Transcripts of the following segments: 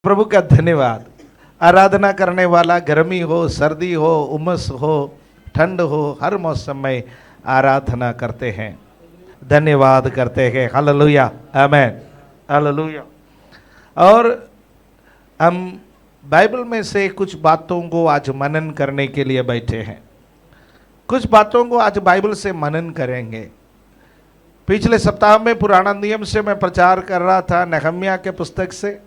प्रभु का धन्यवाद। आराधना करने वाला गर्मी हो, सर्दी हो, उमस हो, ठंड हो, हर मौसम में आराधना करते हैं, धन्यवाद करते हैं। हालेलुया, आमेन, हालेलुया। और हम बाइबल में से कुछ बातों को आज मनन करने के लिए बैठे हैं। कुछ बातों को आज बाइबल से मनन करेंगे। पिछले सप्ताह में पुराना नियम से मैं प्रचार कर रहा था, नहम्याह के पुस्तक से,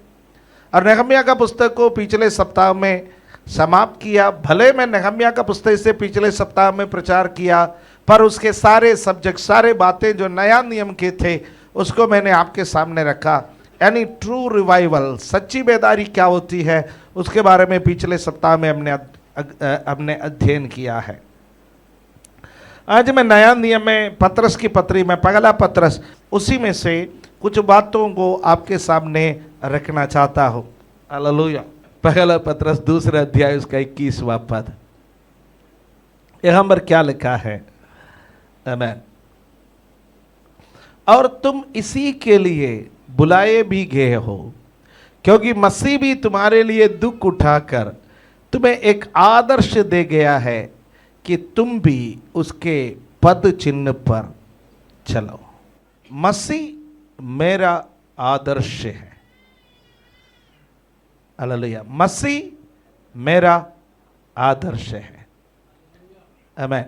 और नहम्याह का पुस्तक को पिछले सप्ताह में समाप्त किया। भले मैं नहम्याह का पुस्तक से पिछले सप्ताह में प्रचार किया, पर उसके सारे सब्जेक्ट, सारे बातें जो नया नियम के थे, उसको मैंने आपके सामने रखा। यानी ट्रू रिवाइवल, सच्ची बेदारी क्या होती है, उसके बारे में पिछले सप्ताह में हमने अध्ययन किया है। आज मैं नया नियम में पतरस की पत्री में, पहला पतरस, उसी में से कुछ बातों को आपके सामने रखना चाहता हूं। हालेलुया। पहला पतरस दूसरा अध्याय उसका 21वां पद, यहां पर क्या लिखा है? आमेन। और तुम इसी के लिए बुलाए भी गए हो, क्योंकि मसीह भी तुम्हारे लिए दुख उठाकर तुम्हें एक आदर्श दे गया है कि तुम भी उसके पद चिन्ह पर चलो। मसीह मेरा आदर्श है। हालेलुया। मसीह मेरा आदर्श है। आमेन।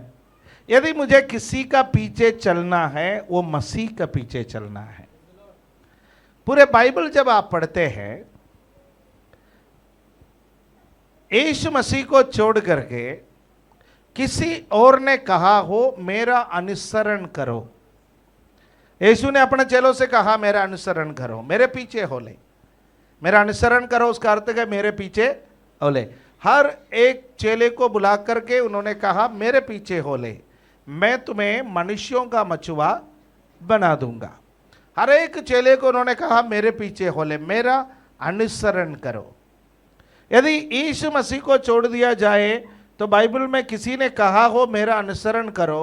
यदि मुझे किसी का पीछे चलना है, वो मसीह का पीछे चलना है। पूरे बाइबल जब आप पढ़ते हैं, यीशु मसीह को छोड़ करके किसी और ने कहा हो मेरा अनुसरण करो। यीशु ने अपने चेलों से कहा मेरा अनुसरण करो, मेरे पीछे हो ले। मेरा अनुसरण करो उसका अर्थ है मेरे पीछे हो ले। हर एक चेले को बुला करके उन्होंने कहा मेरे पीछे हो ले, मैं तुम्हें मनुष्यों का मछुआ बना दूंगा। हर एक चेले को उन्होंने कहा मेरे पीछे हो ले, मेरा अनुसरण करो। यदि यीशु मसीह को छोड़ दिया जाए तो बाइबल में किसी ने कहा हो मेरा अनुसरण करो,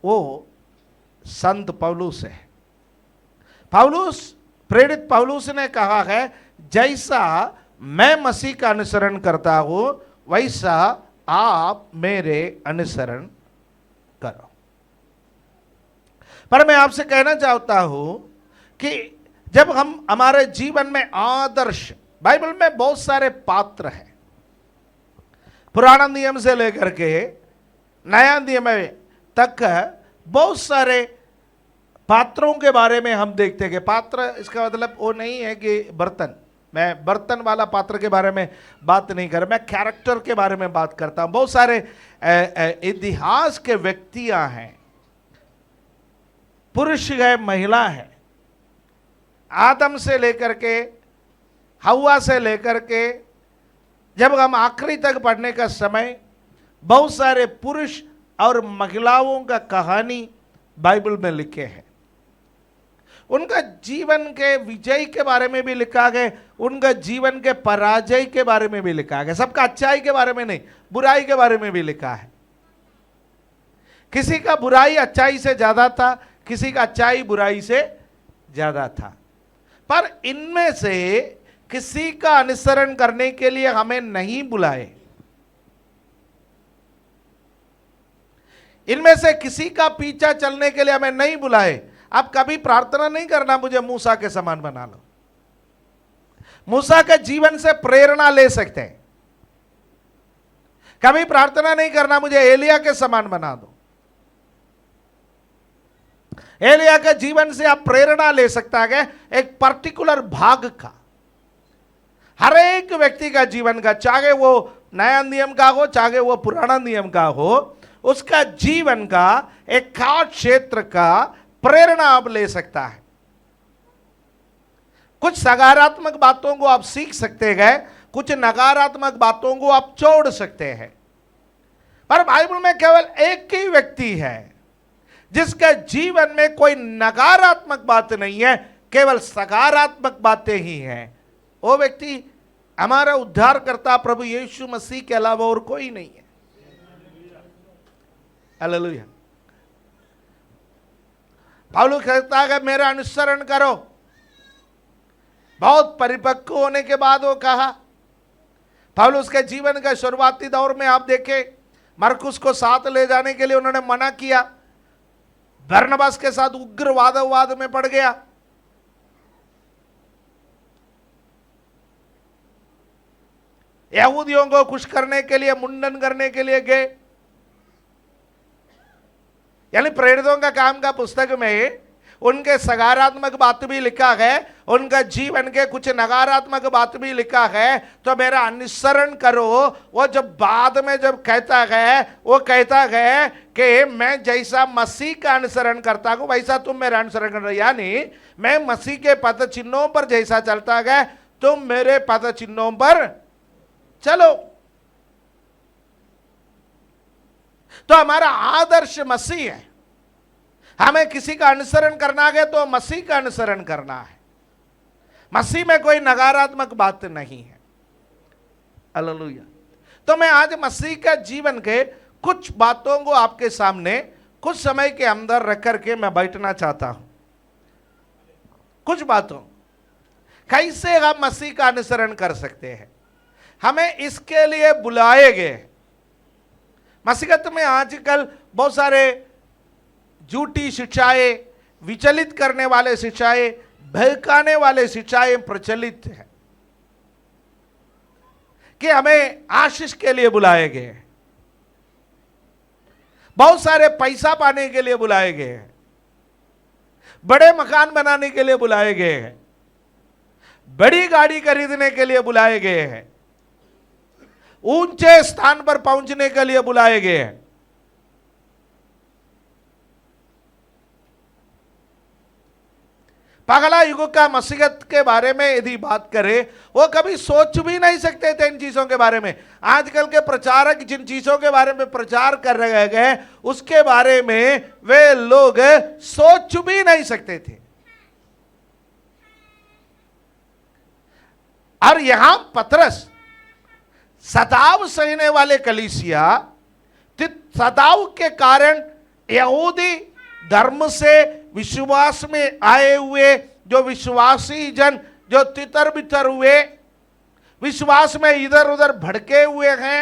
वो संत पौलुस है। पौलुस, प्रेरित पौलुस ने कहा है जैसा मैं मसीह का अनुसरण करता हूं, वैसा आप मेरे अनुसरण करो। पर मैं आपसे कहना चाहता हूं कि जब हम हमारे जीवन में आदर्श, बाइबल में बहुत सारे पात्र हैं, पुराना नियम से लेकर के नया नियम तक बहुत सारे पात्रों के बारे में हम देखते हैं। कि पात्र, इसका मतलब वो नहीं है कि बर्तन, मैं बर्तन वाला पात्र के बारे में बात नहीं कर रहा, मैं कैरेक्टर के बारे में बात करता हूं। बहुत सारे इतिहास के व्यक्तियां हैं, पुरुष है, महिला है, आदम से लेकर के हवा से लेकर के जब हम आखिरी तक पढ़ने का समय, बहुत सारे पुरुष और महिलाओं का कहानी बाइबल में लिखे हैं। उनका जीवन के विजय के बारे में भी लिखा गया, उनका जीवन के पराजय के बारे में भी लिखा गया। सबका अच्छाई के बारे में नहीं, बुराई के बारे में भी लिखा है। किसी का बुराई अच्छाई से ज्यादा था, किसी का अच्छाई बुराई से ज्यादा था। पर इनमें से किसी का अनुसरण करने के लिए हमें नहीं बुलाए। इनमें से किसी का पीछा चलने के लिए हमें नहीं बुलाए। आप कभी प्रार्थना नहीं करना मुझे मूसा के समान बना लो। मूसा के जीवन से प्रेरणा ले सकते हैं। कभी प्रार्थना नहीं करना मुझे एलिया के समान बना दो। एलिया के जीवन से आप प्रेरणा ले सकता है, एक पर्टिकुलर भाग का। हर एक व्यक्ति का जीवन का, चाहे वो नया नियम का हो, चाहे वो पुराना नियम का हो, उसका जीवन का एक खास क्षेत्र का प्रेरणा आप ले सकता है। कुछ सकारात्मक बातों को आप सीख सकते हैं, कुछ नकारात्मक बातों को आप छोड़ सकते हैं। पर बाइबल में केवल एक ही व्यक्ति है जिसके जीवन में कोई नकारात्मक बात नहीं है, केवल सकारात्मक बातें ही हैं। वो व्यक्ति हमारा उद्धारकर्ता प्रभु यीशु मसीह के अलावा और कोई नहीं है। हालेलुया। पौलुस कहता है मेरा अनुसरण करो। बहुत परिपक्व होने के बाद वो कहा। पौलुस के जीवन के शुरुआती दौर में आप देखें, मरकुस को साथ ले जाने के लिए उन्होंने मना किया, बरनबास के साथ उग्र वाद में पड़ गया। यहूदियों को खुश करने के लिए मुंडन करने के लिए गए। यानी प्रेरितों का काम का पुस्तक में उनके सकारात्मक बात भी लिखा है, उनका जीवन के कुछ नकारात्मक बात भी लिखा है। तो मेरा अनुसरण करो। वो जब बाद में जब कहता है, वो कहता है कि मैं जैसा मसीह का अनुसरण करता हूं वैसा तुम मेरा अनुसरण करो। यानी मैं मसीह के पद चिन्हों पर जैसा चलता है तुम मेरे पद चिन्हों पर चलो। तो हमारा आदर्श मसीह है। हमें किसी का अनुसरण करना है तो मसीह का अनुसरण करना है। मसीह में कोई नकारात्मक बात नहीं है। हालेलुया। तो मैं आज मसीह का जीवन के कुछ बातों को आपके सामने कुछ समय के अंदर रख करके मैं बैठना चाहता हूं। कुछ बातों कैसे हम मसीह का अनुसरण कर सकते हैं, हमें इसके लिए बुलाए गए। मसीहत में आजकल बहुत सारे झूठी शिक्षाएं, विचलित करने वाले शिक्षाएं, बहकाने वाले शिक्षाएं प्रचलित है कि हमें आशीष के लिए बुलाए गए, बहुत सारे पैसा पाने के लिए बुलाए गए हैं, बड़े मकान बनाने के लिए बुलाए गए हैं, बड़ी गाड़ी खरीदने के लिए बुलाए गए हैं, ऊंचे स्थान पर पहुंचने के लिए बुलाए गए हैं। पगला युग का मसीहत के बारे में यदि बात करें, वो कभी सोच भी नहीं सकते थे इन चीजों के बारे में। आजकल के प्रचारक जिन चीजों के बारे में प्रचार कर रहे हैं उसके बारे में वे लोग सोच भी नहीं सकते थे। और यहां पतरस सताव सहने वाले कलीसिया, सताव के कारण यहूदी धर्म से विश्वास में आए हुए जो विश्वासी जन जो तितर बितर हुए, विश्वास में इधर उधर भड़के हुए हैं,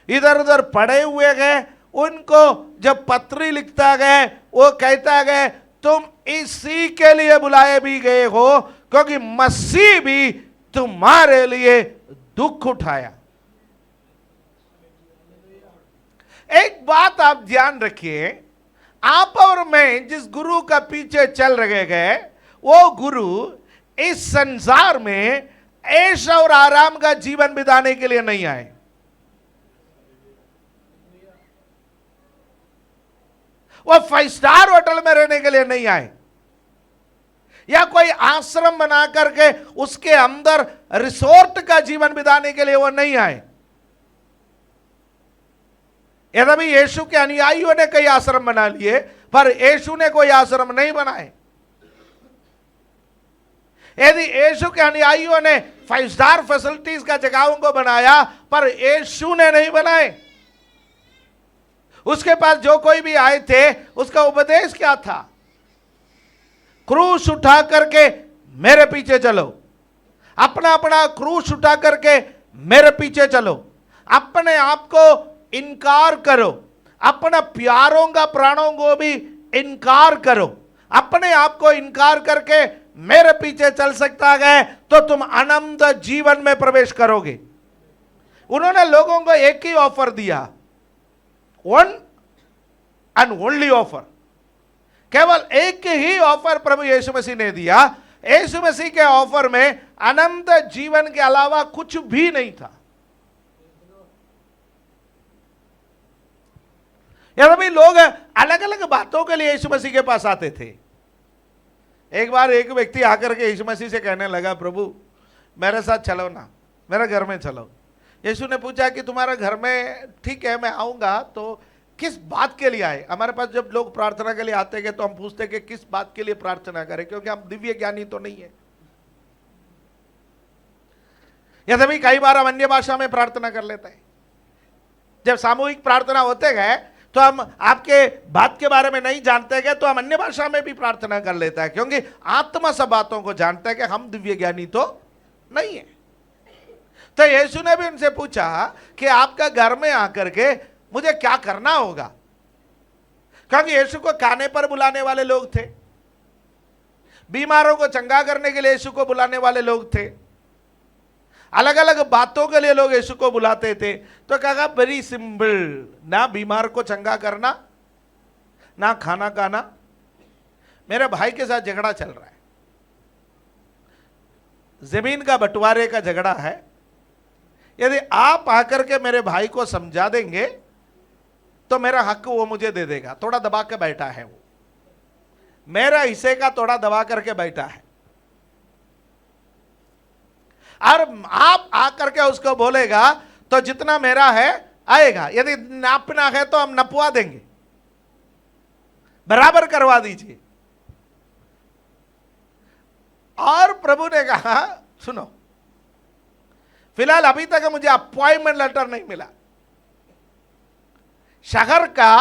इधर उधर पड़े हुए हैं, उनको जब पत्री लिखता गया वो कहता गया तुम इसी के लिए बुलाए भी गए हो क्योंकि मसीह भी तुम्हारे लिए दुख उठाया। एक बात आप ध्यान रखिए, आप और मैं जिस गुरु का पीछे चल रहे गए वो गुरु इस संसार में ऐश और आराम का जीवन बिताने के लिए नहीं आए। वो 5 स्टार होटल में रहने के लिए नहीं आए, या कोई आश्रम बना करके उसके अंदर रिसोर्ट का जीवन बिताने के लिए वो नहीं आए। यद्यपि यीशु के अनुयायियों ने कई आश्रम बना लिए पर यीशु ने कोई आश्रम नहीं बनाए। यदि यीशु के अनुयायियों ने 5 स्टार फैसिलिटीज का जगहों को बनाया पर यीशु ने नहीं बनाए। उसके पास जो कोई भी आए थे उसका उपदेश क्या था? क्रूस उठा करके मेरे पीछे चलो, अपना अपना क्रूस उठा करके मेरे पीछे चलो, अपने आप को इनकार करो, अपना प्यारों का प्राणों को भी इनकार करो, अपने आप को इनकार करके मेरे पीछे चल सकता है तो तुम अनंत जीवन में प्रवेश करोगे। उन्होंने लोगों को एक ही ऑफर दिया, वन एंड ओनली ऑफर, केवल एक ही ऑफर प्रभु यीशु मसीह ने दिया। यीशु मसीह के ऑफर में अनंत जीवन के अलावा कुछ भी नहीं था। यद्यपि लोग अलग अलग बातों के लिए यीशु मसीह के पास आते थे। एक बार एक व्यक्ति आकर के यीशु मसीह से कहने लगा, प्रभु मेरे साथ चलो ना, मेरे घर में चलो। यीशु ने पूछा कि तुम्हारा घर में, ठीक है मैं आऊंगा, तो किस बात के लिए आए? हमारे पास जब लोग प्रार्थना के लिए आते हैं तो हम पूछते हैं कि किस बात के लिए प्रार्थना करें, क्योंकि हम दिव्य ज्ञानी तो नहीं है। यद्यपि कई बार हम अन्य भाषा में प्रार्थना कर लेते हैं। जब सामूहिक प्रार्थना होते हैं तो हम आपके बात के बारे में नहीं जानते हैं तो हम अन्य भाषा में भी प्रार्थना कर लेता है, क्योंकि आत्मा सब बातों को जानता है कि हम दिव्य ज्ञानी तो नहीं है। तो यीशु ने भी उनसे पूछा कि आपका घर में आकर के मुझे क्या करना होगा, क्योंकि यीशु को खाने पर बुलाने वाले लोग थे, बीमारों को चंगा करने के लिए यीशु को बुलाने वाले लोग थे, अलग अलग बातों के लिए लोग यीशु को बुलाते थे। तो कहा वेरी सिंपल, ना बीमार को चंगा करना, ना खाना खाना। मेरे भाई के साथ झगड़ा चल रहा है, जमीन का बंटवारे का झगड़ा है। यदि आप आकर के मेरे भाई को समझा देंगे तो मेरा हक वो मुझे दे देगा। थोड़ा दबा के बैठा है, वो मेरा हिस्से का थोड़ा दबा करके बैठा है, और आप आकर के उसको बोलेगा तो जितना मेरा है आएगा, यदि नापना है तो हम नपवा देंगे, बराबर करवा दीजिए। और प्रभु ने कहा सुनो, फिलहाल अभी तक मुझे अपॉइंटमेंट लेटर नहीं मिला, शहर का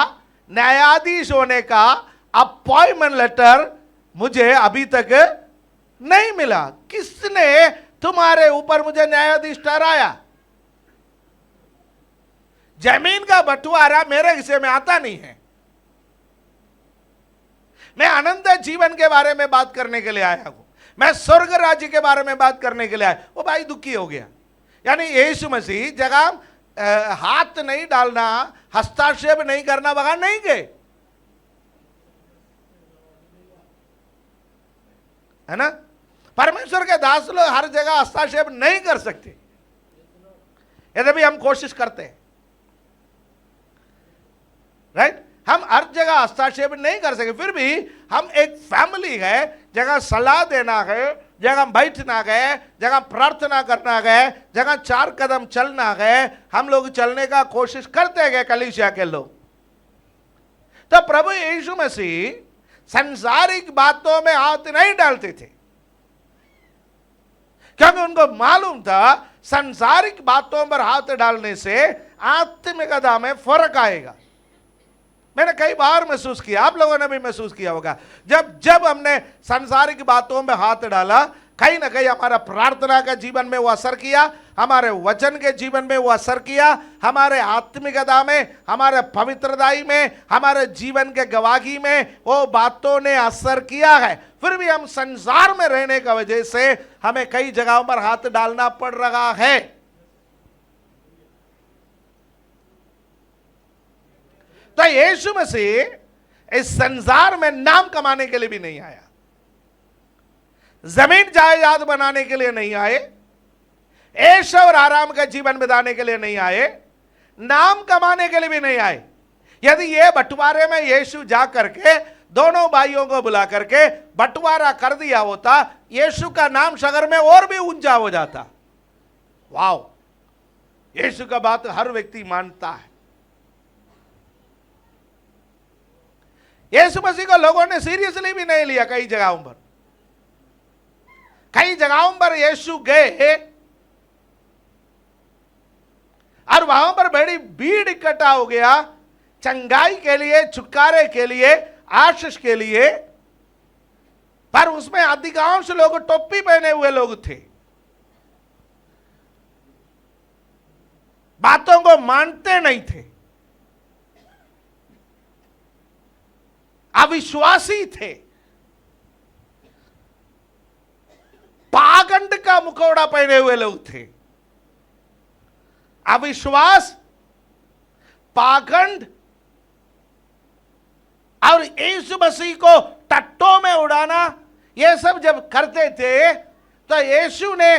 न्यायाधीश होने का अपॉइंटमेंट लेटर मुझे अभी तक नहीं मिला। किसने तुम्हारे ऊपर मुझे न्यायाधीश ठहराया? जमीन का बंटवारा मेरे हिस्से में आता नहीं है। मैं अनंत जीवन के बारे में बात करने के लिए आया हूं, मैं स्वर्ग राज्य के बारे में बात करने के लिए आया। वो भाई दुखी हो गया। यानी यीशु मसीह जगह हाथ नहीं डालना, हस्ताक्षेप नहीं करना, वहां नहीं गए, है ना। परमेश्वर के दास लोग हर जगह हस्ताक्षेप नहीं कर सकते, यदि भी हम कोशिश करते हैं, राइट। हम हर जगह हस्ताक्षेप नहीं कर सके, फिर भी हम एक फैमिली है, जगह सलाह देना है, जगह बैठना है, जगह प्रार्थना करना है, जगह 4 कदम चलना है, हम लोग चलने का कोशिश करते हैं कलीसिया के लोग। तो प्रभु यीशु मसीह सांसारिक बातों में हाथ नहीं डालते थे, क्योंकि उनको मालूम था सांसारिक बातों पर हाथ डालने से आत्मिकता में फर्क आएगा। मैंने कई बार महसूस किया, आप लोगों ने भी महसूस किया होगा, जब हमने सांसारिक बातों में हाथ डाला, कहीं ना कहीं हमारा प्रार्थना का जीवन में वो असर किया, हमारे वचन के जीवन में वो असर किया, हमारे आत्मिकता में, हमारे पवित्रताई में, हमारे जीवन के गवाही में वो बातों ने असर किया है। फिर भी हम संसार में रहने की वजह से हमें कई जगहों पर हाथ डालना पड़ रहा है। तो यीशु मसीह इस संसार में नाम कमाने के लिए भी नहीं आया, जमीन जायदाद बनाने के लिए नहीं आए, ऐश और आराम का जीवन बिताने के लिए नहीं आए, नाम कमाने के लिए भी नहीं आए। यदि ये बंटवारे में यीशु जा करके दोनों भाइयों को बुला करके बंटवारा कर दिया होता, यीशु का नाम शहर में और भी ऊंचा हो जाता। वाओ, यीशु का बात हर व्यक्ति मानता है। यीशु मसीह को लोगों ने सीरियसली भी नहीं लिया। कई जगहों पर यीशु गए और वहां पर बड़ी भीड़ इकट्ठा हो गया, चंगाई के लिए, छुटकारे के लिए, आशीष के लिए, पर उसमें अधिकांश लोग टोपी पहने हुए लोग थे, बातों को मानते नहीं थे, अविश्वासी थे, पाखंड का मुखौड़ा पहने हुए लोग थे। अविश्वास, पाखंड और यीशु मसीह को टट्टों में उड़ाना, ये सब जब करते थे तो यीशु ने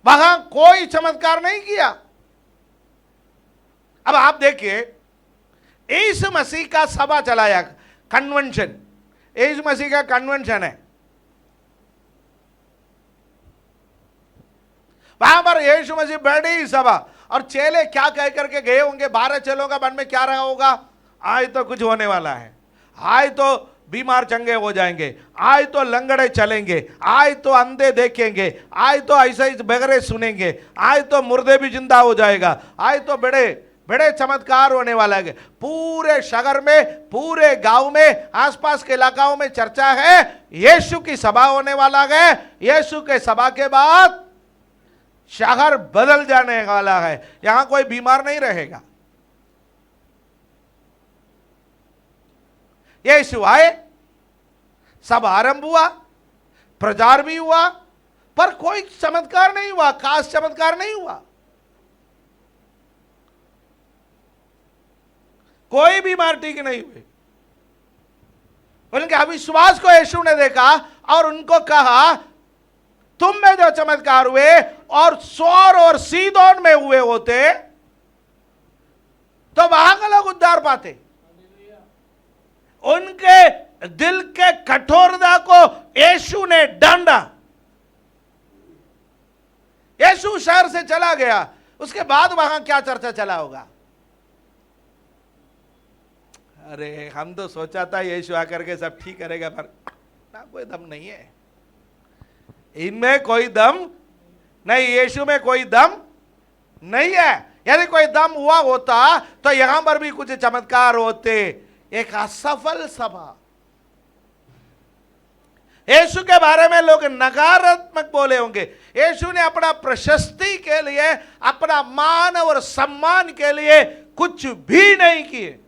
वहां कोई चमत्कार नहीं किया। अब आप देखिए, यीशु मसीह का सभा चलाया, कन्वेंशन, यीशु मसीह का कन्वेंशन है, वहां पर यीशु मसीह बड़ी सभा, और चेले क्या कह करके गए होंगे, 12 चेलों का मन में क्या रहा होगा, आज तो कुछ होने वाला है, आज तो बीमार चंगे हो जाएंगे, आज तो लंगड़े चलेंगे, आज तो अंधे देखेंगे, आज तो ऐसे ही बगैर सुनेंगे, आज तो मुर्दे भी जिंदा हो जाएगा, आज तो बड़े बड़े चमत्कार होने वाला है। पूरे शहर में, पूरे गांव में, आसपास के इलाकाओं में चर्चा है, यीशु की सभा होने वाला है। यीशु के सभा के बाद शहर बदल जाने वाला है। यहां कोई बीमार नहीं रहेगा। यीशु आए, सब आरंभ हुआ, प्रचार भी हुआ, पर कोई चमत्कार नहीं हुआ, खास चमत्कार नहीं हुआ। कोई बीमार ठीक नहीं हुए। उनके अविश्वास को यीशु ने देखा और उनको कहा, तुम में जो चमत्कार हुए और सोर और सीदोन में हुए होते तो वहां के लोग उद्धार पाते। उनके दिल के कठोरता को यीशु ने डांटा। यीशु शहर से चला गया, उसके बाद वहां क्या चर्चा चला होगा? अरे हम तो सोचा था यीशु आकर के सब ठीक करेगा, पर ना, कोई दम नहीं है इनमें, कोई दम नहीं, यीशु में कोई दम नहीं है। यदि कोई दम हुआ होता तो यहां पर भी कुछ चमत्कार होते। एक असफल सभा। यीशु के बारे में लोग नकारात्मक बोले होंगे। यीशु ने अपना प्रशस्ति के लिए, अपना मान और सम्मान के लिए कुछ भी नहीं किए।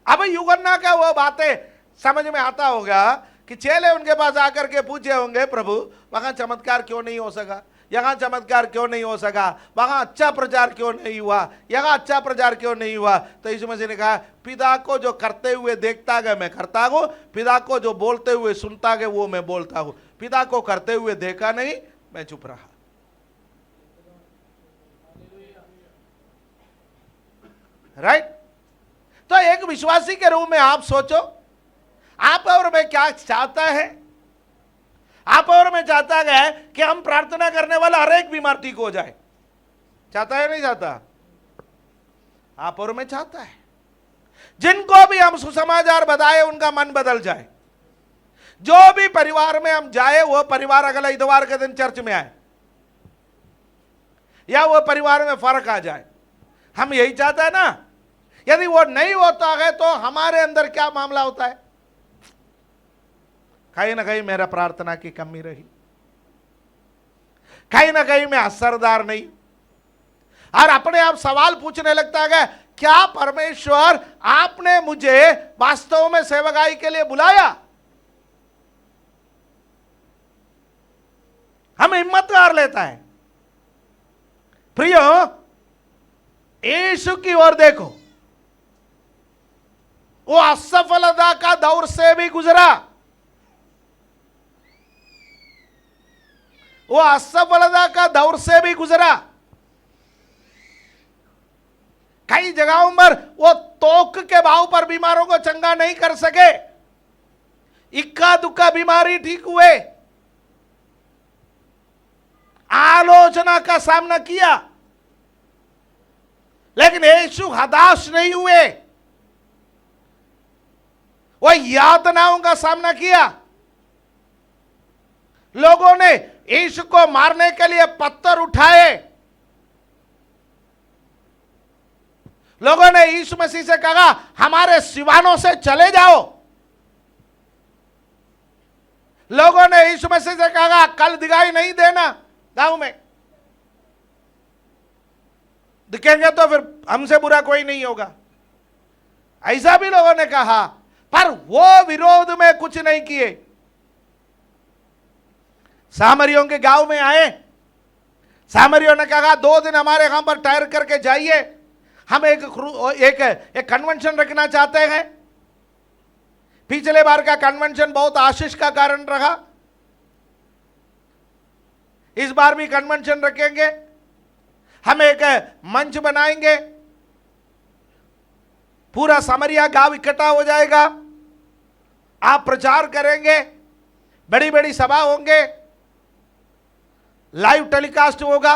अब यूहन्ना का वो बातें समझ में आता होगा कि चेले उनके पास आकर के पूछे होंगे, प्रभु वहां चमत्कार क्यों नहीं हो सका, यहां चमत्कार क्यों नहीं हो सका, वहां अच्छा प्रचार क्यों नहीं हुआ, यहां अच्छा प्रचार क्यों नहीं हुआ? तो यीशु मसीह ने कहा, पिता को जो करते हुए देखता है मैं करता हूं, पिता को जो बोलते हुए सुनता है वो मैं बोलता हूं। पिता को करते हुए देखा नहीं, मैं चुप रहा। राइट? तो एक विश्वासी के रूप में आप सोचो, आप और मैं क्या चाहता है? आप और मैं चाहता है कि हम प्रार्थना करने वाला हर एक बीमार ठीक हो जाए। चाहता है नहीं चाहता? आप और मैं चाहता है जिनको भी हम सुसमाचार बताए उनका मन बदल जाए। जो भी परिवार में हम जाए वो परिवार अगला इतवार के दिन चर्च में आए, या वो परिवार में फर्क आ जाए। हम यही चाहते हैं ना? यदि वो नहीं होता है तो हमारे अंदर क्या मामला होता है? कहीं ना कहीं मेरा प्रार्थना की कमी रही, कहीं ना कहीं मैं असरदार नहीं, और अपने आप सवाल पूछने लगता है, क्या परमेश्वर आपने मुझे वास्तव में सेवकाई के लिए बुलाया? हम हिम्मत हार लेता है। प्रियो, यीशु की ओर देखो, वो असफलता का दौर से भी गुजरा, वो असफलता का दौर से भी गुजरा। कई जगहों पर वो तोक के भाव पर बीमारों को चंगा नहीं कर सके, इक्का दुक्का बीमारी ठीक हुए, आलोचना का सामना किया, लेकिन यीशु हताश नहीं हुए। वो यातनाओं का सामना किया। लोगों ने यीशु को मारने के लिए पत्थर उठाए। लोगों ने यीशु मसीह से कहा, हमारे सिवानों से चले जाओ। लोगों ने यीशु मसीह से कहा, कल दिखाई नहीं देना गांव में, दिखेंगे तो फिर हमसे बुरा कोई नहीं होगा। ऐसा भी लोगों ने कहा, पर वो विरोध में कुछ नहीं किए। सामरियों के गांव में आए, सामरियों ने कहा 2 दिन हमारे यहां पर ठहर करके जाइए, हम एक कन्वेंशन रखना चाहते हैं। पिछले बार का कन्वेंशन बहुत आशीष का कारण रहा, इस बार भी कन्वेंशन रखेंगे। हम एक मंच बनाएंगे, पूरा सामरिया गांव इकट्ठा हो जाएगा, आप प्रचार करेंगे, बड़ी बड़ी सभा होंगे, लाइव टेलीकास्ट होगा।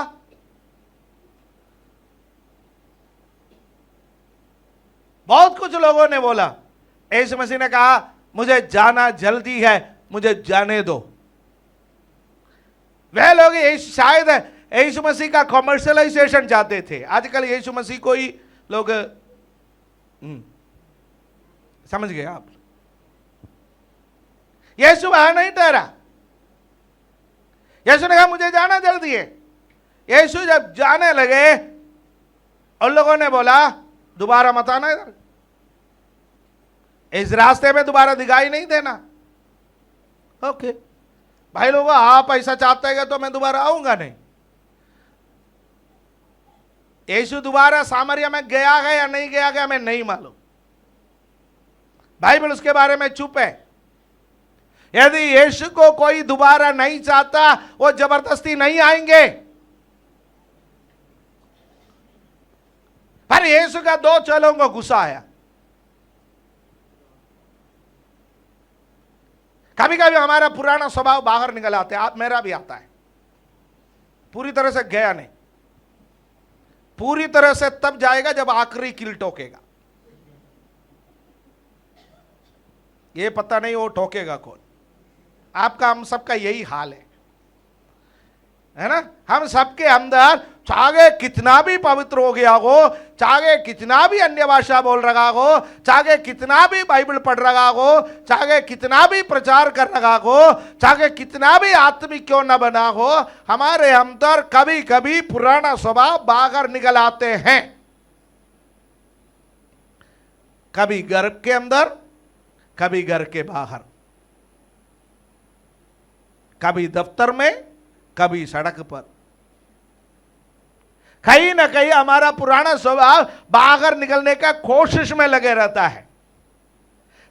बहुत कुछ लोगों ने बोला। यीशु मसीह ने कहा, मुझे जाना जल्दी है, मुझे जाने दो। वह लोग शायद यीशु मसीह का कॉमर्शलाइजेशन चाहते थे। आजकल यीशु मसीह को ही लोग समझ गए आप। यीशु वहां नहीं ठहरा। यीशु ने कहा मुझे जाना जल्दी है। यीशु जब जाने लगे उन लोगों ने बोला दोबारा मत आना इधर, इस रास्ते में दोबारा दिखाई नहीं देना। ओके भाई लोगों, आप ऐसा चाहते हैं तो मैं दोबारा आऊंगा नहीं। यीशु दोबारा सामरिया में गया है या नहीं गया है मैं नहीं मालूम, बाइबल उसके बारे में चुप है। यदि यीशु को कोई दोबारा नहीं चाहता वो जबरदस्ती नहीं आएंगे। पर यीशु का 2 चेलों को गुस्सा आया। कभी कभी हमारा पुराना स्वभाव बाहर निकल आते हैं, आप मेरा भी आता है। पूरी तरह से गया नहीं, पूरी तरह से तब जाएगा जब आखिरी कील ठोकेगा। ये पता नहीं वो ठोकेगा कौन। आपका हम सबका यही हाल है ना। हम सबके अंदर चाहे कितना भी पवित्र हो गया हो, चाहे कितना भी अन्य भाषा बोल रहा हो, चाहे कितना भी बाइबल पढ़ रहा हो, चाहे कितना भी प्रचार कर रहा हो, चाहे कितना भी आत्मिक क्यों न बना हो, हमारे अंदर कभी कभी पुराना स्वभाव बाहर निकल आते हैं। कभी घर के अंदर, कभी घर के बाहर, कभी दफ्तर में, कभी सड़क पर। कहीं ना कहीं हमारा पुराना स्वभाव बाहर निकलने का कोशिश में लगे रहता है।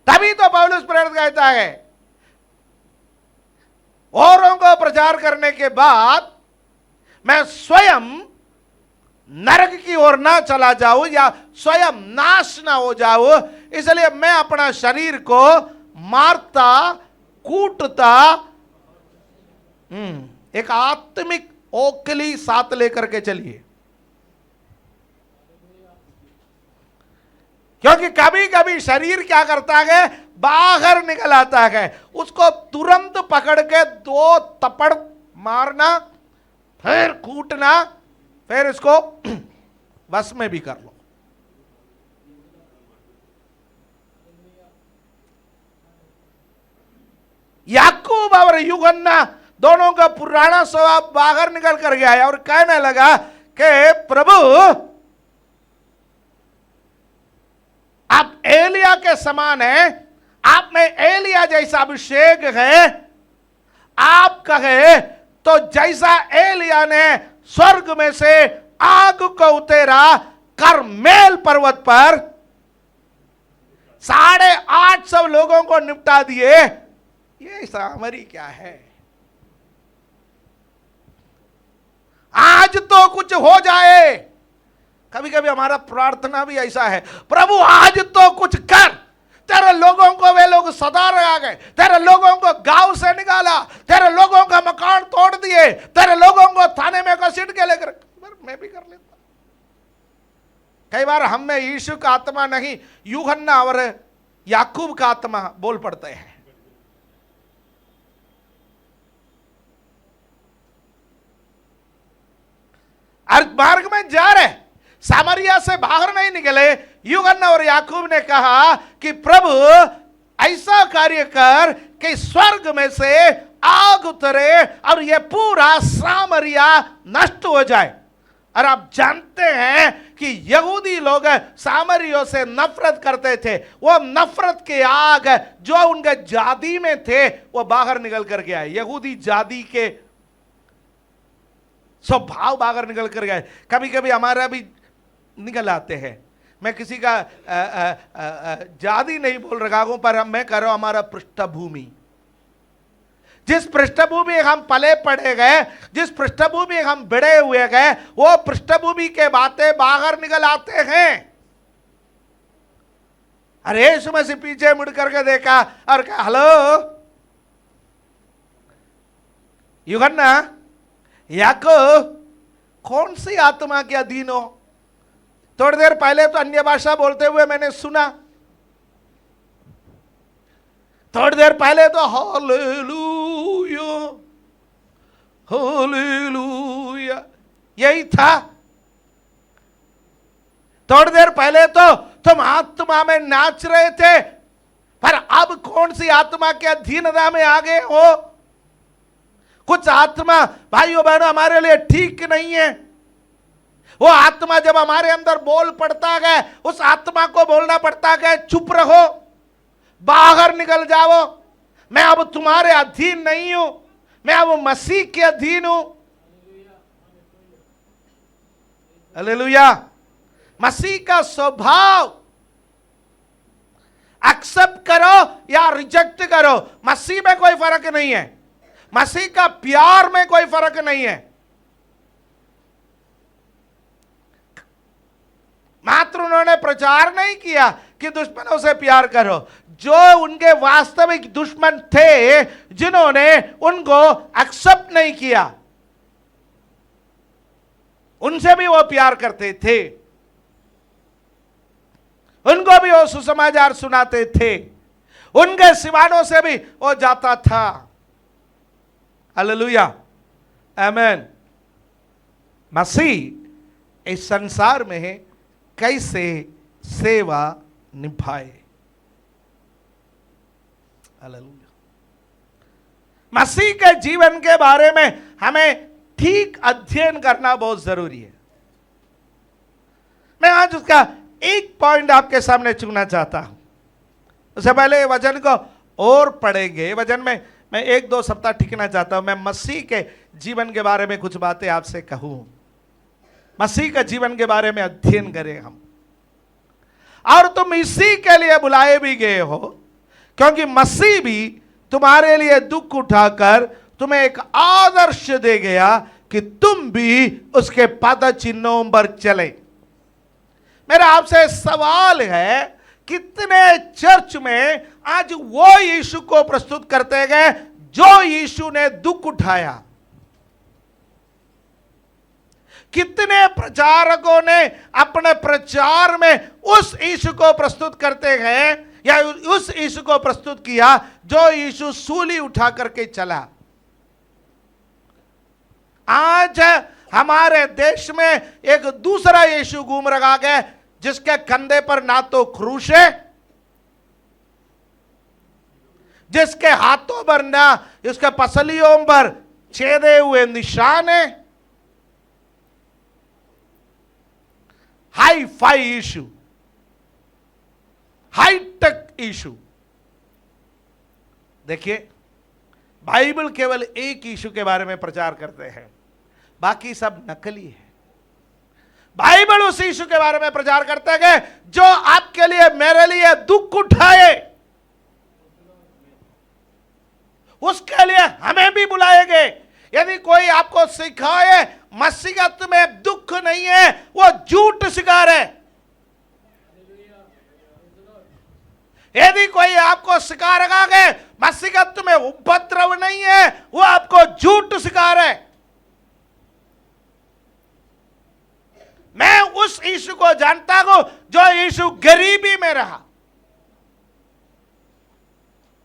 तभी तो पौलुस प्रेरित कहता है औरों को प्रचार करने के बाद मैं स्वयं नरक की ओर ना चला जाऊं या स्वयं नाश ना हो जाऊं, इसलिए मैं अपना शरीर को मारता कूटता एक आत्मिक ओखली साथ लेकर के चलिए। क्योंकि कभी कभी शरीर क्या करता है, बाहर निकल आता है, उसको तुरंत पकड़ के 2 थप्पड़ मारना, फिर कूटना, फिर इसको बस में भी कर लो। याकूब और यूहन्ना दोनों का पुराना स्वभाव बाहर निकल कर गया और कहने लगा कि प्रभु आप एलिया के समान हैं, आप में एलिया जैसा अभिषेक है। आप कहे तो जैसा एलिया ने स्वर्ग में से आग को उतेरा करमेल पर्वत पर 850 लोगों को निपटा दिए, ये सामरी क्या है। आज तो कुछ हो जाए। कभी कभी हमारा प्रार्थना भी ऐसा है, प्रभु आज तो कुछ कर। तेरे लोगों को वे लोग सदा रह गए, तेरे लोगों को गांव से निकाला, तेरे लोगों का मकान तोड़ दिए, तेरे लोगों को थाने में घसीट के लेकर, मैं भी कर लेता। कई बार हम में यीशु का आत्मा नहीं, यूहन्ना और याकूब का आत्मा बोल पड़ते हैं। मार्ग में जा रहे, सामरिया से बाहर नहीं निकले। यूहन्ना और याकूब ने कहा कि प्रभु ऐसा कार्य कर कि स्वर्ग में से आग उतरे और यह पूरा सामरिया नष्ट हो जाए। और आप जानते हैं कि यहूदी लोग सामरियों से नफरत करते थे। वो नफरत के आग जो उनके जाति में थे वो बाहर निकल कर गया। यहूदी जाति के स्वभाव बाहर निकल कर गए। कभी कभी हमारा भी निकल आते हैं। मैं किसी का जाति नहीं बोल रहा हूं, पर मैं कह रहा हूं हमारा पृष्ठभूमि, जिस पृष्ठभूमि हम पले पड़े गए, जिस पृष्ठभूमि हम बड़े हुए गए, वो पृष्ठभूमि के बातें बाहर निकल आते हैं। अरे यीशु मसीह पीछे मुड़ करके देखा और कहा हेलो यूहन्ना, याकूब, कौन सी आत्मा के अधीन हो? थोड़ी देर पहले तो अन्य भाषा बोलते हुए मैंने सुना, थोड़ी देर पहले तो हालेलुया हालेलुया यही था। थोड़ी देर पहले तो तुम आत्मा में नाच रहे थे, पर अब कौन सी आत्मा के अधीनता में आ गए हो? कुछ आत्मा भाइयों बहनों हमारे लिए ठीक नहीं है। वो आत्मा जब हमारे अंदर बोल पड़ता है, उस आत्मा को बोलना पड़ता है चुप रहो, बाहर निकल जाओ, मैं अब तुम्हारे अधीन नहीं हूं, मैं अब मसीह के अधीन हूं। हालेलुया। मसीह का स्वभाव एक्सेप्ट करो या रिजेक्ट करो, मसीह में कोई फर्क नहीं है, मसीह का प्यार में कोई फर्क नहीं है। मात्र उन्होंने प्रचार नहीं किया कि दुश्मनों से प्यार करो, जो उनके वास्तविक दुश्मन थे, जिन्होंने उनको एक्सेप्ट नहीं किया, उनसे भी वो प्यार करते थे, उनको भी वो सुसमाचार सुनाते थे, उनके सिवानों से भी वो जाता था। हालेलुया, आमीन। मसीह इस संसार में कैसे सेवा निभाए? हालेलुया। मसीह के जीवन के बारे में हमें ठीक अध्ययन करना बहुत जरूरी है। मैं आज उसका एक पॉइंट आपके सामने चुनना चाहता हूं। उससे पहले वचन को और पढ़ेंगे, वचन में मैं 1-2 सप्ताह टिकना चाहता हूं। मैं मसीह के जीवन के बारे में कुछ बातें आपसे कहूं, मसीह के जीवन के बारे में अध्ययन करें हम। और तुम इसी के लिए बुलाए भी गए हो, क्योंकि मसीह भी तुम्हारे लिए दुख उठाकर तुम्हें एक आदर्श दे गया कि तुम भी उसके पद चिन्हों पर चले। मेरा आपसे सवाल है, कितने चर्च में आज वो यीशु को प्रस्तुत करते गए जो यीशु ने दुख उठाया? कितने प्रचारकों ने अपने प्रचार में उस यीशु को प्रस्तुत करते गए या उस यीशु को प्रस्तुत किया जो यीशु सूली उठा करके चला? आज हमारे देश में एक दूसरा यीशु घूम रखा है, जिसके कंधे पर ना तो क्रूस है, जिसके हाथों पर ना उसके पसलियों पर छेदे हुए निशान है। हाई फाई यीशु, हाईटेक यीशु। देखिए, बाइबल केवल एक यीशु के बारे में प्रचार करते हैं, बाकी सब नकली है। बाइबल उस यीशु के बारे में प्रचार करते हैं जो आपके लिए, मेरे लिए दुख उठाए। उसके लिए हमें भी बुलाएंगे। यदि कोई आपको सिखाए मसीहत में दुख नहीं है, वो झूठ सिखा रहे। यदि कोई आपको सिखा रहा है मसीहत में उपद्रव नहीं है, वो आपको झूठ सिखा रहे। मैं उस यीशु को जानता हूं जो यीशु गरीबी में रहा।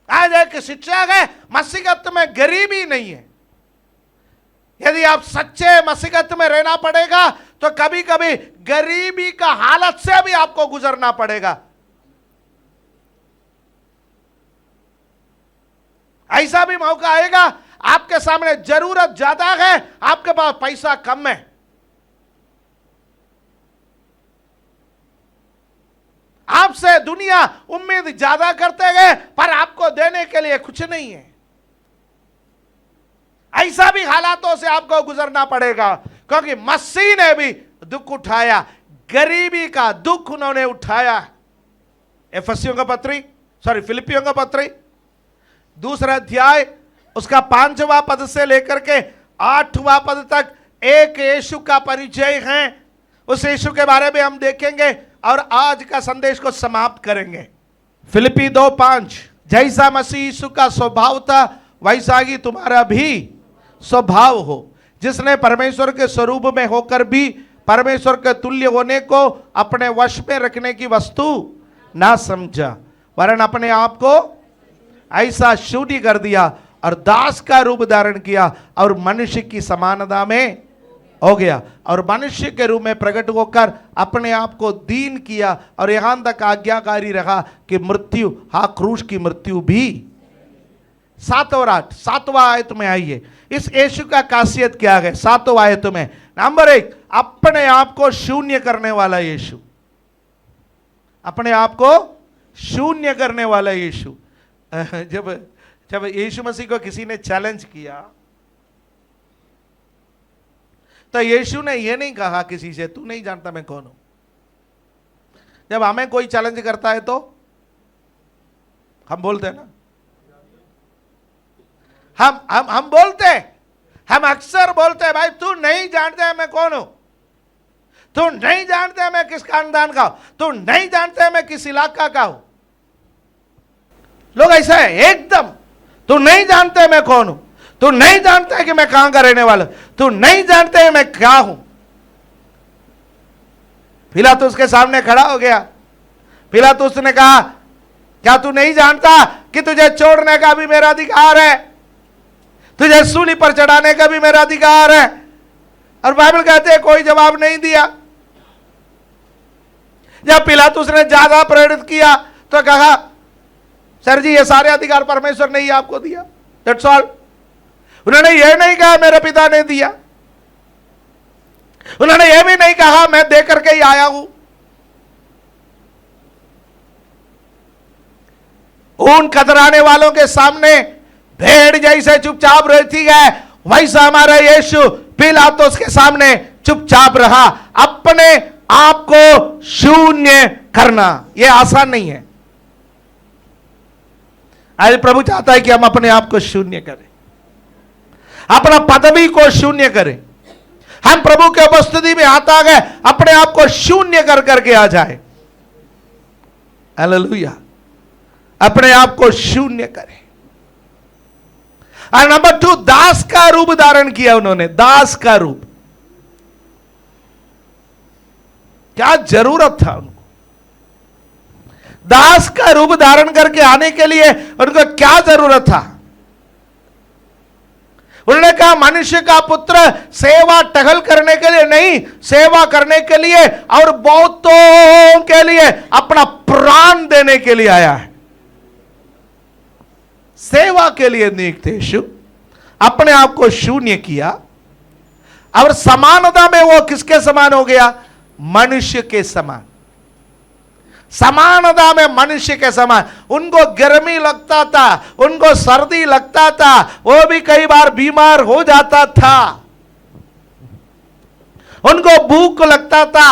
आज एक शिक्षा है, मसीहत में गरीबी नहीं है। यदि आप सच्चे मसीहत में रहना पड़ेगा तो कभी कभी गरीबी का हालत से भी आपको गुजरना पड़ेगा। ऐसा भी मौका आएगा, आपके सामने जरूरत ज्यादा है, आपके पास पैसा कम है। आपसे दुनिया उम्मीद ज्यादा करते गए, पर आपको देने के लिए कुछ नहीं है। ऐसा भी हालातों से आपको गुजरना पड़ेगा, क्योंकि मसीह ने भी दुख उठाया, गरीबी का दुख उन्होंने उठाया। फिलिपियों का पत्री 2 अध्याय उसका 5वां पद से लेकर के 8वां पद तक एक यीशु का परिचय है। उस यीशु के बारे में हम देखेंगे और आज का संदेश को समाप्त करेंगे। फिलिपी 2:5, जैसा मसीह यीशु का स्वभाव था वैसा ही तुम्हारा भी स्वभाव हो, जिसने परमेश्वर के स्वरूप में होकर भी परमेश्वर के तुल्य होने को अपने वश में रखने की वस्तु ना समझा, वरन अपने आप को ऐसा शून्य कर दिया और दास का रूप धारण किया और मनुष्य की समानता में हो गया और मनुष्य के रूप में प्रकट होकर अपने आप को दीन किया और यहां तक आज्ञाकारी रहा कि मृत्यु, हाँ क्रूस की मृत्यु भी। 7वां आयत में आइए, इस यीशु का खासियत क्या है? 7वां आयत में नंबर 1, अपने आप को शून्य करने वाला यीशु। अपने आप को शून्य करने वाला यीशु। जब यीशु मसीह को किसी ने चैलेंज किया तो यीशु ने यह नहीं कहा किसी से तू नहीं जानता मैं कौन हूं। जब हमें कोई चैलेंज करता है तो हम बोलते हैं ना, हम बोलते हैं, हम अक्सर बोलते हैं भाई तू नहीं जानता है मैं कौन हूं, तू नहीं जानता है मैं किस खानदान का हूं, तू नहीं जानता है मैं किस इलाका का हूं। लोग ऐसा है एकदम, तू नहीं जानता है मैं कौन हूं, तू नहीं जानता है कि मैं कहां का रहने वाला, तू नहीं जानते है मैं क्या हूं। पिलातुस के सामने खड़ा हो गया। पिलातुस ने कहा क्या तू नहीं जानता कि तुझे छोड़ने का भी मेरा अधिकार है, तुझे सूली पर चढ़ाने का भी मेरा अधिकार है। और बाइबल कहते हैं कोई जवाब नहीं दिया। जब पिलातुस ने ज्यादा प्रेरित किया तो कहा सर जी ये सारे अधिकार परमेश्वर ने ही आपको दिया, दैट्स ऑल। उन्होंने ये नहीं कहा मेरे पिता ने दिया, उन्होंने ये भी नहीं कहा मैं दे करके ही आया हूं। उन कतराने वालों के सामने भेड़ जैसे चुपचाप रहती है, वैसा हमारा यीशु पिलातुस के सामने चुपचाप रहा। अपने आप को शून्य करना यह आसान नहीं है। आज प्रभु चाहता है कि हम अपने आप को शून्य करें, अपना पदवी को शून्य करें। हम प्रभु के उपस्थिति में आता गए अपने आप को शून्य कर करके आ जाए। हालेलुया, अपने आप को शून्य करें। और नंबर 2, दास का रूप धारण किया उन्होंने, दास का रूप। क्या जरूरत था उनको दास का रूप धारण करके आने के लिए? उनको क्या जरूरत था? उन्होंने कहा मनुष्य का पुत्र सेवा टहल करने के लिए नहीं, सेवा करने के लिए और बहुतों के लिए अपना प्राण देने के लिए आया है। सेवा के लिए नियुक्त यीशु अपने आप को शून्य किया और समानता में वो किसके समान हो गया? मनुष्य के समान। समानता में मनुष्य के समान। उनको गर्मी लगता था, उनको सर्दी लगता था, वो भी कई बार बीमार हो जाता था, उनको भूख लगता था,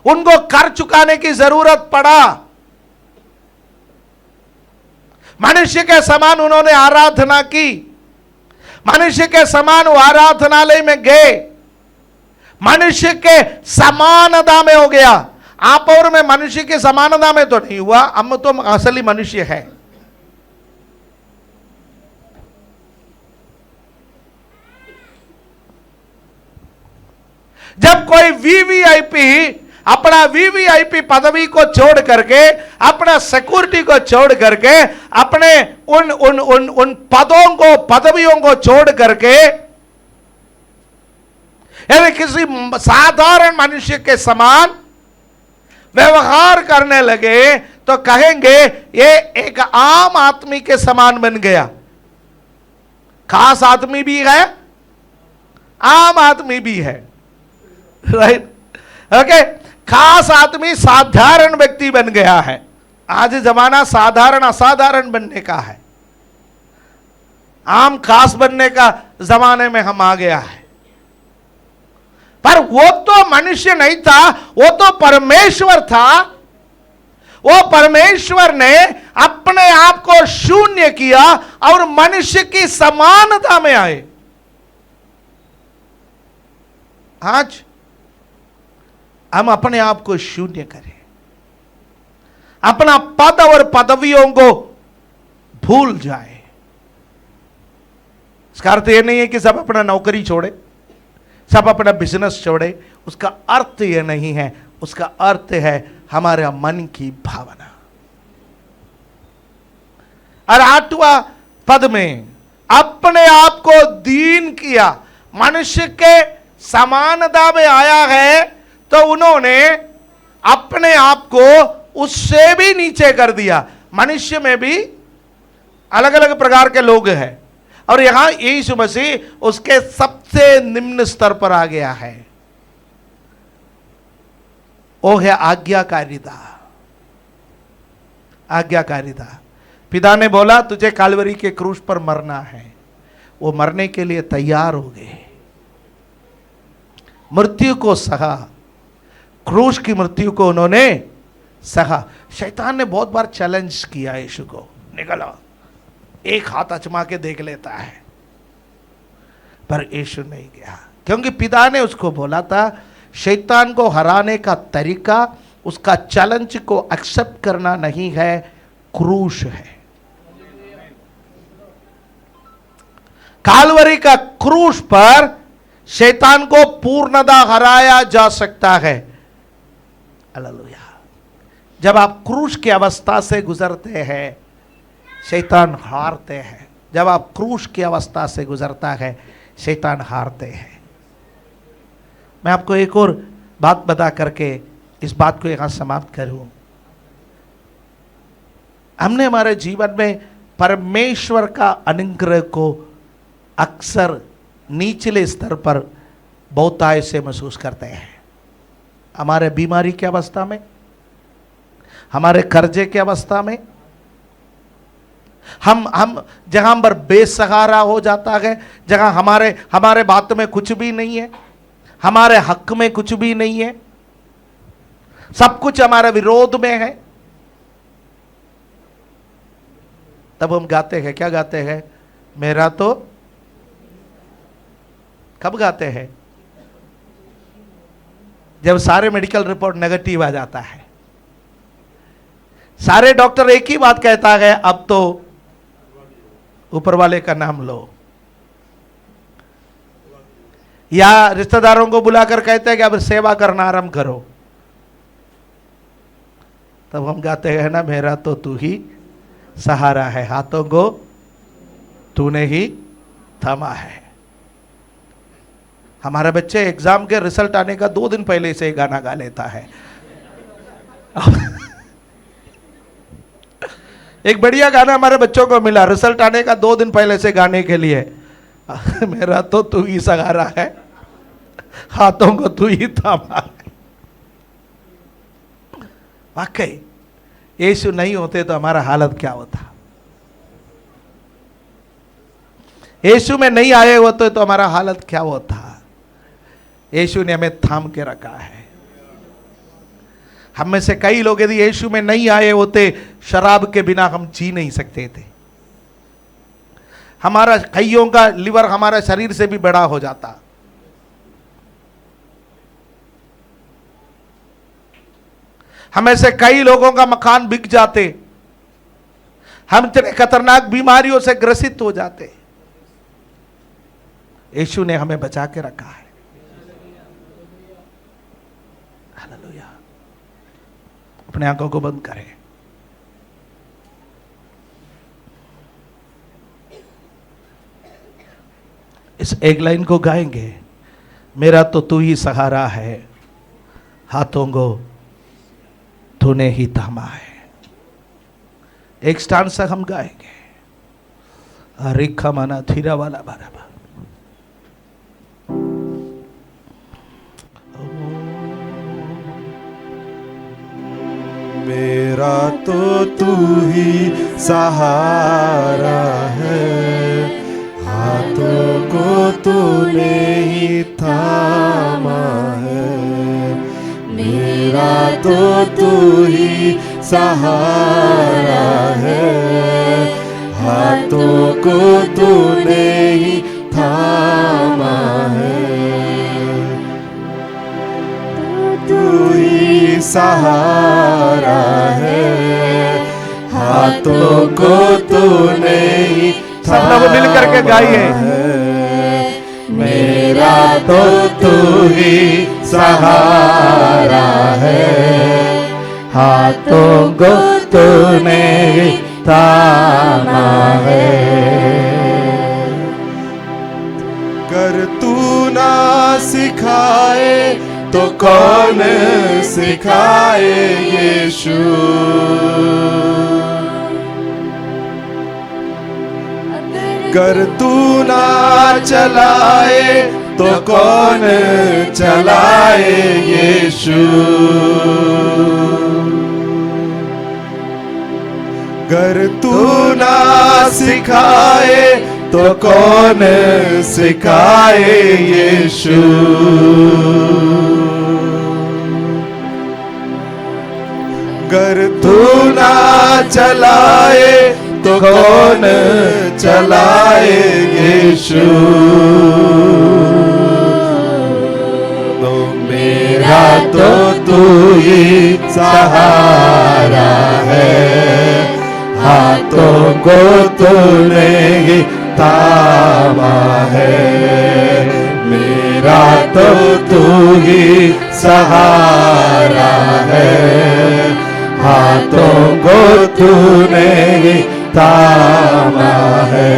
उनको कर चुकाने की जरूरत पड़ा। मनुष्य के समान उन्होंने आराधना की, मनुष्य के समान वो आराधनालय में गए, मनुष्य के समानता में हो गया। आप और मैं मनुष्य के समानता में तो नहीं हुआ, हम तो असली मनुष्य है। जब कोई वीवीआईपी अपना वीवीआईपी पदवी को छोड़ करके, अपना सिक्योरिटी को छोड़ करके, अपने उन उन उन उन पदों को, पदवियों को छोड़ करके यदि किसी साधारण मनुष्य के समान व्यवहार करने लगे तो कहेंगे ये एक आम आदमी के समान बन गया। खास आदमी भी है, आम आदमी भी है, राइट? ओके, खास आदमी साधारण व्यक्ति बन गया है। आज जमाना साधारण असाधारण बनने का है, आम खास बनने का जमाने में हम आ गया है। पर वो तो मनुष्य नहीं था, वो तो परमेश्वर था। वो परमेश्वर ने अपने आप को शून्य किया और मनुष्य की समानता में आए। आज हम अपने आप को शून्य करें, अपना पद और पदवियों को भूल जाए। इसका अर्थ यह नहीं है कि सब अपना नौकरी छोड़े, सब अपना बिजनेस छोड़े। उसका अर्थ यह नहीं है, उसका अर्थ है हमारा मन की भावना। और 8वां पद में अपने आप को दीन किया, मनुष्य के समानता में आया है तो उन्होंने अपने आप को उससे भी नीचे कर दिया। मनुष्य में भी अलग अलग प्रकार के लोग हैं और यहां यीशु मसीह उसके सबसे निम्न स्तर पर आ गया है, वो है आज्ञाकारिता। आज्ञाकारिता। पिता ने बोला तुझे कालवरी के क्रूस पर मरना है, वो मरने के लिए तैयार हो गए, मृत्यु को सहा, क्रूस की मृत्यु को उन्होंने सहा। शैतान ने बहुत बार चैलेंज किया यीशु को, निकलो, एक हाथ अचमा के देख लेता है, पर यीशु नहीं गया, क्योंकि पिता ने उसको बोला था शैतान को हराने का तरीका उसका चैलेंज को एक्सेप्ट करना नहीं है, क्रूस है। कालवरी का क्रूस पर शैतान को पूर्णतः हराया जा सकता है। हालेलुया। जब आप क्रूस की अवस्था से गुजरते हैं शैतान हारते हैं। जब आप क्रूस की अवस्था से गुजरता है शैतान हारते हैं। मैं आपको एक और बात बता करके इस बात को यहां समाप्त करूं। हमने हमारे जीवन में परमेश्वर का अनुग्रह को अक्सर निचले स्तर पर बहुतायत से महसूस करते हैं। हमारे बीमारी की अवस्था में, हमारे कर्जे की अवस्था में, हम जहां पर बेसहारा हो जाता है, जहां हमारे बात में कुछ भी नहीं है, हमारे हक में कुछ भी नहीं है, सब कुछ हमारे विरोध में है, तब हम गाते हैं। क्या गाते हैं? मेरा तो, कब गाते हैं? जब सारे मेडिकल रिपोर्ट नेगेटिव आ जाता है, सारे डॉक्टर एक ही बात कहता है, अब तो ऊपर वाले का नाम लो, या रिश्तेदारों को बुलाकर कहते हैं कि अब सेवा करना आरंभ करो, तब हम गाते हैं ना, मेरा तो तू ही सहारा है, हाथों को तूने ही थमा है। हमारे बच्चे एग्जाम के रिजल्ट आने का 2 दिन पहले से गाना गा लेता है। एक बढ़िया गाना हमारे बच्चों को मिला रिजल्ट आने का 2 दिन पहले से गाने के लिए, मेरा तो तू ही सहारा है, हाथों को तू ही थामा है। वाकई यीशु नहीं होते तो हमारा हालत क्या होता? यीशु में नहीं आए होते तो हमारा हालत क्या होता? यीशु ने हमें थाम के रखा है। हम में से कई लोग यदि यीशु में नहीं आए होते, शराब के बिना हम जी नहीं सकते थे। हमारा कईयों का लिवर हमारा शरीर से भी बड़ा हो जाता। हमें से कई लोगों का मकान बिक जाते, हम इतने खतरनाक बीमारियों से ग्रसित हो जाते। यीशु ने हमें बचा के रखा है। हालेलुया। अपने आंखों को बंद करें। इस एक लाइन को गाएंगे, मेरा तो तू ही सहारा है, हाथों को तूने ही थामा है। एक स्टांजा हम गाएंगे, रिखा माना थीरा वाला बराबर। मेरा तो तू ही सहारा है, हाथों को तूने ही थामा है। मेरा तो तू ही सहारा है, हाथों को तूने ही थामा है। तू ही सहारा है, हाथों को तूने ही सब लोग मिल करके गाइए, मेरा तो तू ही सहारा है, हाथों को तूने ही थामा है। कर तू ना सिखाए तो कौन सिखाए यीशु। अगर तू ना चलाए तो कौन चलाए यीशु। अगर तू ना सिखाए तो कौन सिखाए यीशु। अगर तू ना चलाए तो कौन चलाए यीशु। तो मेरा तो तू ही सहारा है, हाथों को तूने ही थामा है। मेरा तो तू ही सहारा है, हाथों को तूने ही थामा है।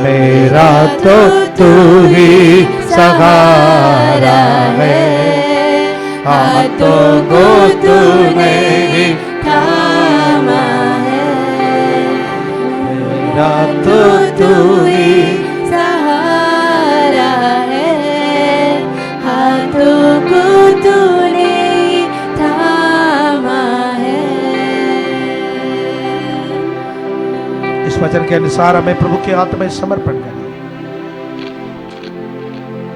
मेरा तो तू ही सहारा है, हाथों को तूने ही थामा है। मेरा तो तू ही सहारा है, हाथों को तूने थामा है। इस वचन के अनुसार हमें प्रभु के हाथ में समर्पण करें,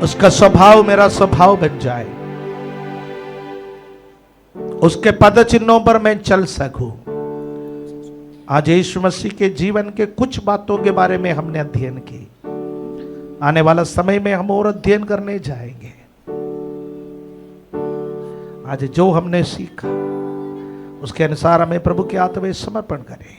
उसका स्वभाव मेरा स्वभाव बन जाए, उसके पद चिन्हों पर मैं चल सकूं। आज यीशु मसीह के जीवन के कुछ बातों के बारे में हमने अध्ययन की। आने वाला समय में हम और अध्ययन करने जाएंगे। आज जो हमने सीखा उसके अनुसार हमें प्रभु के हाथ में समर्पण करें।